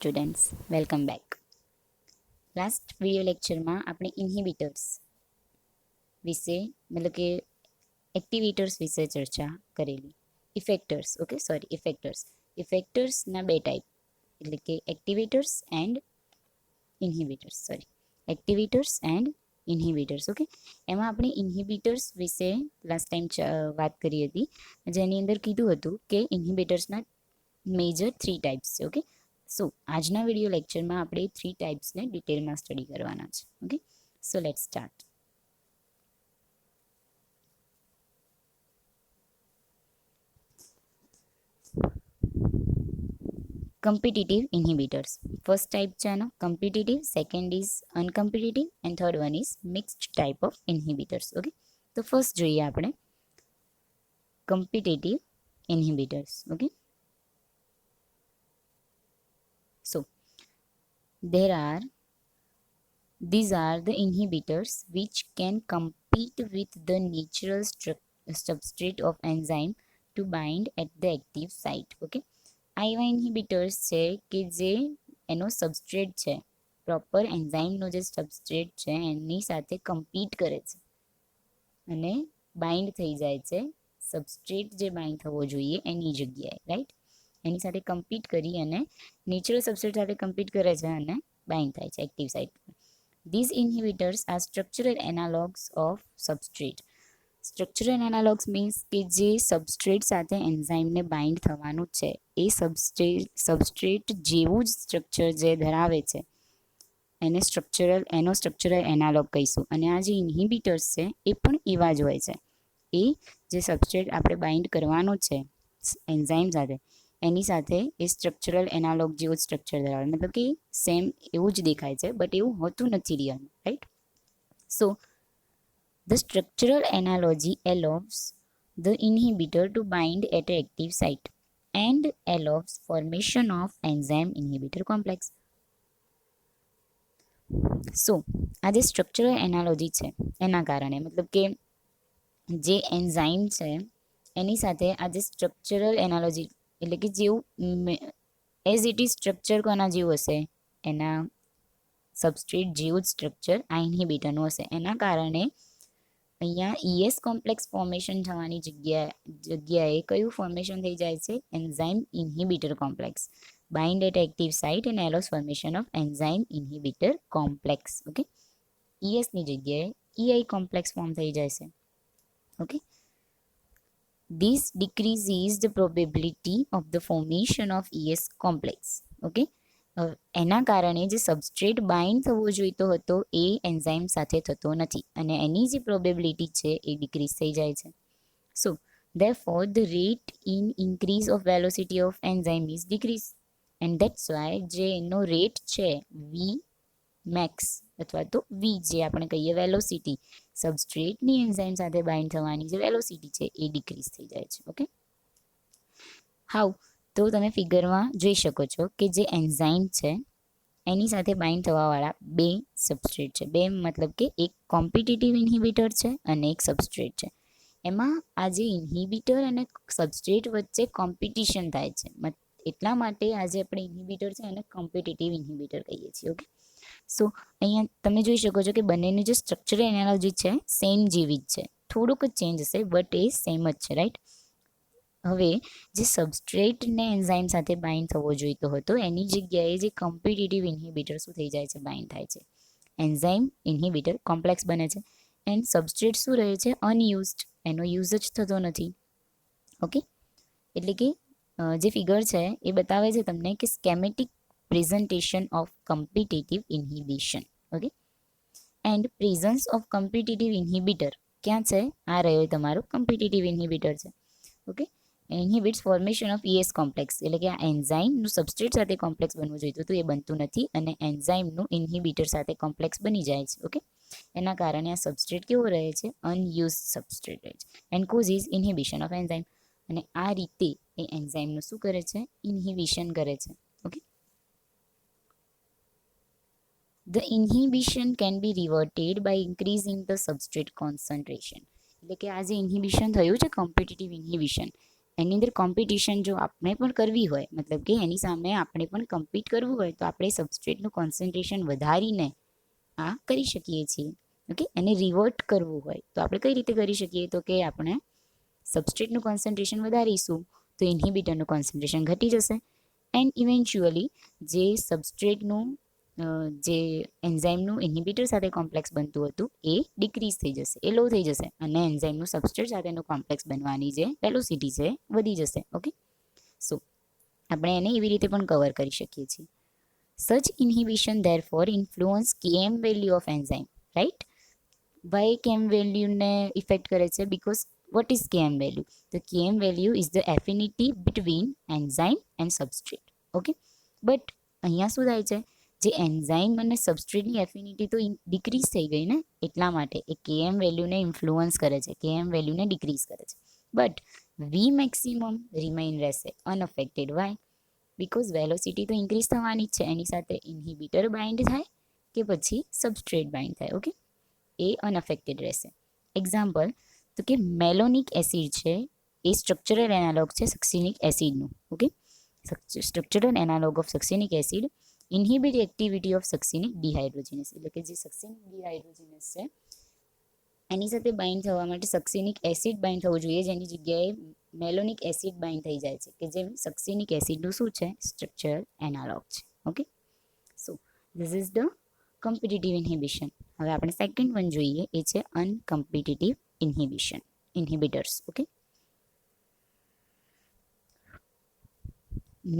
Students welcome back. Last video લેક્ચરમાં આપણે ઇન્હિબિટર્સ વિશે મતલબ કે એક્ટિવેટર્સ વિશે ચર્ચા કરેલી. ઇફેક્ટર્સના બે ટાઈપ એટલે કે એક્ટિવેટર્સ એન્ડ ઇન્હિબિટર્સ. ઓકે, એમાં આપણે ઇન્હિબિટર્સ વિશે લાસ્ટ ટાઈમ વાત કરી હતી, જેની અંદર કીધું હતું કે ઇન્હિબિટર્સના મેજર 3 ટાઈપ્સ છે. ઓકે, સો આજના વિડીયો લેક્ચરમાં આપણે 3 ટાઈપ્સને ડિટેલમાં સ્ટડી કરવાના છે. Okay, so let's start. Competitive inhibitors. First type છે એનો competitive, second is uncompetitive and third one is mixed type of inhibitors. Okay, તો ફર્સ્ટ જોઈએ આપણે competitive inhibitors. Okay, so these are the inhibitors which can compete with the natural substrate of enzyme to bind at the active site. Okay, આ એવા ઇન્હિબિટર્સ છે કે જે એનો substrate છે, પ્રોપર એન્ઝાઇમનો જે સબસ્ટ્રેટ છે એની સાથે કમ્પીટ કરે છે અને બાઇન્ડ થઈ જાય છે સબસ્ટ્રેટ જે બાઇન્ડ થવો જોઈએ એની જગ્યાએ, રાઈટ? એની સાથે કમ્પીટ કરી અને નેચરલ સબસ્ટ્રેટ સાથે કમ્પીટ કરે છે અને બાઇન્ડ થાય છે એક્ટિવ સાઇટ પર. These inhibitors are structural analogues of substrate. Structural analogues means કે જે સબસ્ટ્રેટ સાથે એન્ઝાઇમને બાઇન્ડ થવાનું છે એ સબસ્ટ્રેટ જેવું જ સ્ટ્રક્ચર જે ધરાવે છે એનો સ્ટ્રક્ચરલ એનાલોગ કહીશું. અને આ જે ઇન્હિબિટર્સ છે એ પણ એવા જ હોય છે. એ જે સબસ્ટ્રેટ આપણે બાઇન્ડ કરવાનો છે એન્ઝાઇમ સાથે એની સાથે એ સ્ટ્રક્ચરલ એનાલોગ જેવું જ સ્ટ્રક્ચર ધરાવે, મતલબ કે સેમ એવું જ દેખાય છે બટ એવું હોતું નથી રિયલમાં, right? So the structural analogy allows the inhibitor to bind at an active site and allows formation of enzyme inhibitor complex. So આ જે સ્ટ્રક્ચરલ એનાલોજી છે એના કારણે મતલબ કે જે એન્ઝાઇમ છે એની સાથે આ જે સ્ટ્રક્ચરલ એનાલોજી એટલે કે જેવું એઝ ઇટ ઇઝ સ્ટ્રક્ચર કોના જેવું હશે, એના સબસ્ટ્રેટ જેવું જ સ્ટ્રક્ચર આ ઇન્હિબિટરનું હશે. એના કારણે અહીંયા ES કોમ્પ્લેક્સ ફોર્મેશન થવાની જગ્યાએ કયું ફોર્મેશન થઈ જાય છે? Enzyme inhibitor complex. Bind at active site and allows formation of enzyme inhibitor complex. Okay, ESની જગ્યાએ EI કોમ્પ્લેક્સ ફોર્મ થઈ જાય છે. Okay, this decreases the probability of the formation of ES complex. Okay, એના કારણે જે સબસ્ટ્રેટ બાઇન્ડ થવો જોઈતો હતો એ એન્ઝાઇમ સાથે થતો નથી અને એની જે પ્રોબેબિલિટી છે એ ડિક્રીઝ થઈ જાય છે. સો therefore the rate in increase of velocity of enzyme is decrease and that's why જે એનો રેટ છે V max અથવા તો V જે આપણે કહીએ વેલોસિટી, સબસ્ટ્રેટની એન્ઝાઇમ સાથે બાઇન્ડ થવાની જે વેલોસિટી છે એ ડિક્રીઝ થઈ જાય છે. Okay, how? તો તમે ફિગરમાં જોઈ શકો છો કે જે એન્ઝાઇમ છે એની સાથે બાઇન્ડ થવાવાળા બે સબસ્ટ્રેટ છે. બે મતલબ કે એક કોમ્પિટિટિવ ઇન્હિબિટર છે અને એક સબસ્ટ્રેટ છે. એમાં આ જે ઇન્હિબિટર અને સબસ્ટ્રેટ વચ્ચે કોમ્પિટિશન થાય છે, એટલા માટે આ જે આપણે ઇન્હિબિટર છે એને કોમ્પિટિટિવ ઇન્હિબિટર કહીએ છીએ. ઓકે, સો અહીંયા તમે જોઈ શકો છો કે બંનેની જે સ્ટ્રક્ચરલ એનાલોજી છે સેમ જેવી જ છે, થોડુંક જ ચેન્જ હશે બટ એ સેમ જ છે, રાઈટ? હવે જે સબસ્ટ્રેટને એન્ઝાઇમ સાથે બાઇન્ડ થવો જોઈતો હતો એની જગ્યાએ જે કોમ્પિટિટિવ ઇન્હિબિટર શું થઈ જાય છે? બાઇન્ડ થાય છે. એન્ઝાઇમ ઇન્હિબિટર કોમ્પ્લેક્સ બને છે એન્ડ સબસ્ટ્રેટ શું રહે છે? અનયુઝડ, એનો યુઝ જ થતો નથી. ઓકે, એટલે કે જે ફિગર છે એ બતાવે છે તમને કે schematic presentation of competitive inhibition. Okay, and presence of competitive inhibitor ક્યાં છે? આ રહ્યો તમારો કોમ્પિટિટિવ ઇન્હિબિટર છે. Okay, inhibits formation of ES complex, એટલે કે આ એન્ઝાઇમનું સબસ્ટ્રેટ સાથે કોમ્પ્લેક્સ બનવું જોઈતું હતું એ બનતું નથી અને એન્ઝાઇમનું ઇન્હિબિટર સાથે કોમ્પ્લેક્સ બની જાય છે. ઓકે, એના કારણે આ સબસ્ટ્રેટ કેવો રહે છે? અનયુઝ સબસ્ટ્રેટ રહે છે એન્ડ કોઝિસ ઇન્હિબિશન ઓફ એન્ઝાઇમ. અને આ રીતે એ એન્ઝાઇમનું શું કરે છે? ઇન્હિબિશન કરે છે. Okay, the inhibition can be reverted by increasing the substrate concentration. એટલે કે આ જે ઇન્હિબિશન થયું છે કોમ્પિટિટિવ ઇન્હિબિશન એની અંદર કોમ્પિટિશન જો આપણે પણ કરવી હોય, મતલબ કે એની સામે આપણે પણ કમ્પીટ કરવું હોય, તો આપણે સબસ્ટ્રેટનું કોન્સન્ટ્રેશન વધારીને આ કરી શકીએ છીએ. ઓકે, એને રિવર્ટ કરવું હોય તો આપણે કઈ રીતે કરી શકીએ, તો કે આપણે સબસ્ટ્રેટનું કોન્સન્ટ્રેશન વધારીશું તો ઇન્હિબિટરનું કોન્સન્ટ્રેશન ઘટી જશે, એન્ડ ઇવેન્ચ્યુઅલી જે સબસ્ટ્રેટનું જે એન્ઝાઇમનું ઇન્હિબિટર સાથે કોમ્પ્લેક્સ બનતું હતું એ ડિક્રીઝ થઈ જશે, એ લો થઈ જશે, અને એન્ઝાઇમનું સબસ્ટ્રેટ સાથેનું કોમ્પ્લેક્સ બનવાની જે વેલોસિટી છે વધી જશે. ઓકે, સો આપણે એને એવી રીતે પણ કવર કરી શકીએ છીએ. Such inhibition therefore influence Km value of enzyme, right? Why Km વેલ્યુને ઇફેક્ટ કરે છે? Because what is Km value? The Km value is the affinity between enzyme and substrate. Okay, but અહીંયા શું થાય છે, જે એન્ઝાઇમ અને સબસ્ટ્રેટની એફિનિટી તો ડિક્રીઝ થઈ ગઈ ને, એટલા માટે એ કેએમ વેલ્યુને ઇન્ફ્લુઅન્સ કરે છે, કેએમ વેલ્યુને ડિક્રીઝ કરે છે. બટ વી મેક્સિમમ રિમેઇન રહેશે અનઅફેક્ટેડ. વાય? બીકોઝ વેલોસિટી તો ઇન્ક્રીઝ થવાની જ છે, એની સાથે ઇન્હિબિટર બાઇન્ડ થાય કે પછી સબસ્ટ્રેટ બાઇન્ડ થાય, ઓકે, એ અનઅફેક્ટેડ રહેશે. એક્ઝામ્પલ, તો કે મેલોનિક એસિડ છે એ સ્ટ્રક્ચરલ એનાલોગ છે સક્સિનિક એસિડનું. Okay, structural analogue of succinic acid inhibit activity of succinic dehydrogenase, એટલે કે જે સક્સિનિક ડિહાઇડ્રોજિનેસ છે એની સાથે બાઇન્ડ થવા માટે સક્સિનિક એસિડ બાઇન્ડ થવું જોઈએ, જેની જગ્યાએ મેલોનિક એસિડ બાઇન્ડ થઈ જાય છે, કે જે સક્સિનિક એસિડનું શું છે, સ્ટ્રક્ચરલ એનાલોગ છે. Okay, so this is the competitive inhibition. હવે આપણે સેકન્ડ વન જોઈએ, એ છે uncompetitive inhibition, inhibitors. Okay,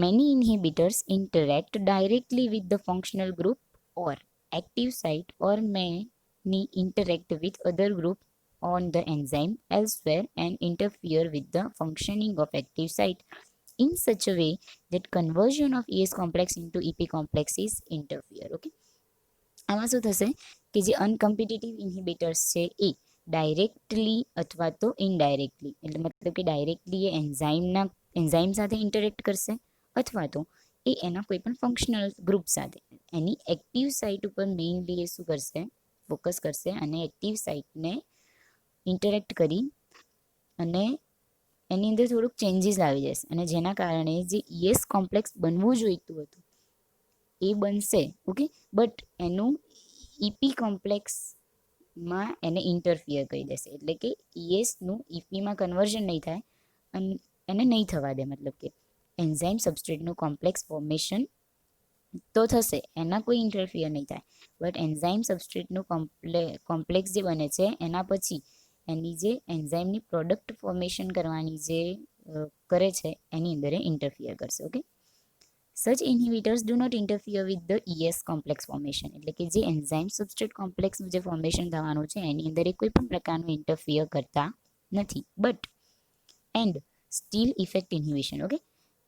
many inhibitors interact directly with the functional group or active site, or may interact with other group on the enzyme elsewhere and interfere with the functioning of active site in such a way that conversion of ES complex into EP complex is interfere. Okay, આમાં શું થશે કે જે અનકમ્પિટિટિવ ઇન્હિબિટર્સ છે એ directly અથવા તો indirectly, એટલે મતલબ કે ડાયરેક્ટલી એ એન્ઝાઇમ સાથે ઇન્ટરેક્ટ કરશે, અથવા તો એ એના કોઈ પણ ફંક્શનલ ગ્રુપ સાથે એની એક્ટિવ સાઇટ ઉપર મેઇનલી એ શું કરશે, ફોકસ કરશે, અને એક્ટિવ સાઇટને ઇન્ટરેક્ટ કરી અને એની અંદર થોડુંક ચેન્જીસ આવી જશે, અને જેના કારણે જે ES કોમ્પ્લેક્સ બનવું જોઈતું હતું એ બનશે. ઓકે, બટ એનું EP કોમ્પ્લેક્સમાં એને ઇન્ટરફિયર કરી દેશે, એટલે કે ESનું EPમાં કન્વર્ઝન નહીં થાય અને એને નહીં થવા દે, મતલબ કે એન્ઝાઇમ સબસ્ટ્રેટનું કોમ્પ્લેક્સ ફોર્મેશન તો થશે, એના કોઈ ઇન્ટરફિયર નહીં થાય, બટ એન્ઝાઇમ સબસ્ટ્રેટનું કોમ્પ્લેક્સ જે બને છે એના પછી એની જે એન્ઝાઇમની પ્રોડક્ટ ફોર્મેશન કરવાની જે કરે છે એની અંદર એ ઇન્ટરફિયર કરશે. Okay, such inhibitors do not interfere with the ES complex formation, એટલે કે જે એન્ઝાઇમ સબસ્ટ્રેટ કોમ્પ્લેક્સનું જે ફોર્મેશન થવાનું છે એની અંદર એ કોઈ પણ પ્રકારનું ઇન્ટરફિયર કરતા નથી, but and still effect inhibition. Okay,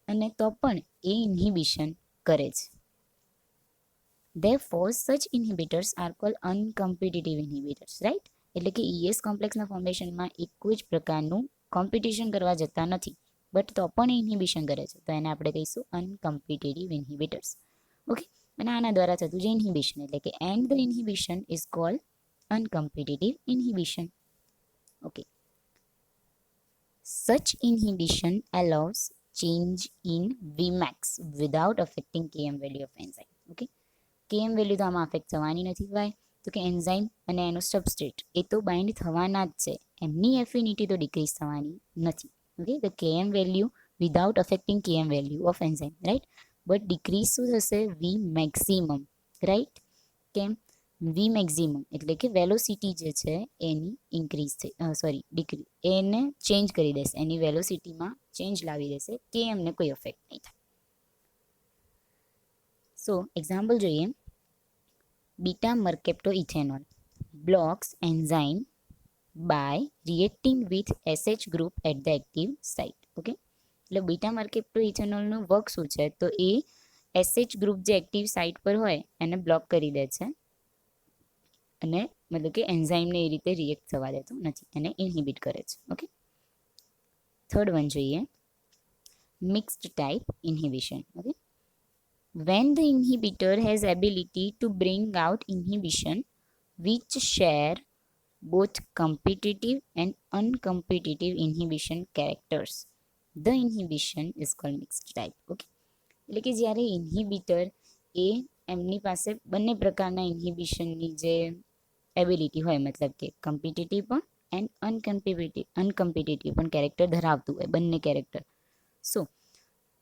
અને તો પણ એ ઇન્હિબિશન કરે છે. Therefore, such inhibitors are called uncompetitive inhibitors, right? એટલે કે ES કોમ્પ્લેક્સના ફોર્મેશનમાં એક જ પ્રકારનું કોમ્પિટિશન કરવા જતા નથી, બટ તો પણ ઇન્હિબિશન કરે છે, તો એને આપણે કહીશું અનકોમ્પિટિટિવ ઇન્હિબિટર્સ. ઓકે, અને આના દ્વારા થતું જે ઇન્હિબિશન, એટલે કે and the inhibition is called uncompetitive inhibition. Okay, such inhibition allows change in Vmax without affecting Km value of enzyme. Okay, કેમ વેલ્યુ તો આમાં અફેક્ટ થવાની નથી. વાય? તો કે એન્ઝાઇમ અને એનો સબસ્ટ્રેટ એ તો બાઇન્ડ થવાના જ છે, એમની એફિનિટી તો ડિક્રીઝ થવાની નથી. Okay, the KM value without affecting KM value of enzyme, right, but decrease શું થશે, વી મેક્સિમમ, રાઈટ. કેમ? વી મેક્સિમમ એટલે કે વેલોસિટી જે છે એની ઇન્ક્રીઝ થઈ, ડિક્રીઝ, એને ચેન્જ કરી દેશે, એની વેલોસિટીમાં ચેન્જ લાવી દેશે, કે એમને કોઈ અફેક્ટ નહીં થાય. સો એક્ઝામ્પલ જોઈએ, beta મર્કેપ્ટોઇથેનોલ blocks enzyme by reacting with SH group at the active site. Okay, એટલે બીટા મર્કેપ્ટોઇથેનોલનું વર્ક શું છે, તો એ SH ગ્રુપ જે એક્ટિવ સાઇટ પર હોય એને બ્લોક કરી દે છે, અને મતલબ કે એન્ઝાઇમને એ રીતે રિએક્ટ થવા દેતો નથી, એને ઇન્હિબિટ કરે છે. ઓકે, થર્ડ વન જોઈએ, mixed type inhibition. Okay, when the inhibitor has ability to bring out inhibition which share both competitive and uncompetitive inhibition characters, the inhibition is called mixed type. Okay, એટલે કે જ્યારે ઇન્હિબિટર એ એમની પાસે બંને પ્રકારના ઇન્હિબિશનની જે ability હોય, મતલબ કે કમ્પિટિટિવ પણ એન્ડ અનકમ્પિટિટિવ પણ કેરેક્ટર ધરાવતું હોય, બંને કેરેક્ટર. સો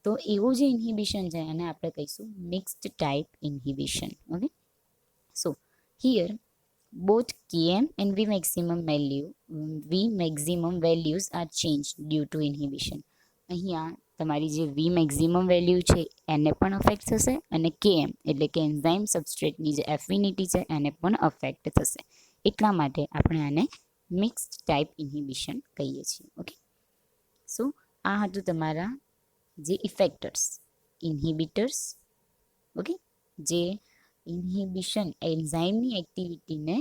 તો એવું જે ઇન્હિબિશન છે એને આપણે કહીશું mixed type inhibition. Okay, so here both Km and V values are changed due to inhibition. અહીંયા તમારી જે V મેક્સિમમ વેલ્યુ છે એને પણ અફેક્ટ થશે અને Km એટલે કે એન્ઝાઇમ સબસ્ટ્રેટની જે એફિનિટી છે એને પણ અફેક્ટ થશે. એટલા માટે આપણે આને મિક્સ્ડ ટાઈપ ઇન્હિબિશન કહીએ છીએ. ઓકે, સો આ હતું તમારા જે ઇફેક્ટર્સ, ઇન્હિબિટર્સ. ઓકે, જે ઇન્હિબિશન એન્ઝાઇમની એક્ટિવિટીને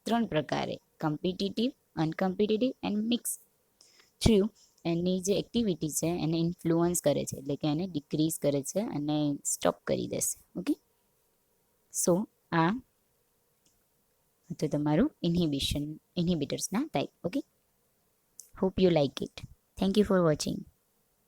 ત્રણ પ્રકારે કમ્પિટિટિવ, અનકમ્પિટિટિવ એન્ડ મિક્સ થ્રુ એની જે એક્ટિવિટી છે એને ઇન્ફ્લુઅન્સ કરે છે, એટલે કે એને ડિક્રીઝ કરે છે અને સ્ટોપ કરી દેશે. ઓકે, સો આ હતું તમારું ઇન્હિબિટર્સના type. Okay, hope you like it. Thank you for watching.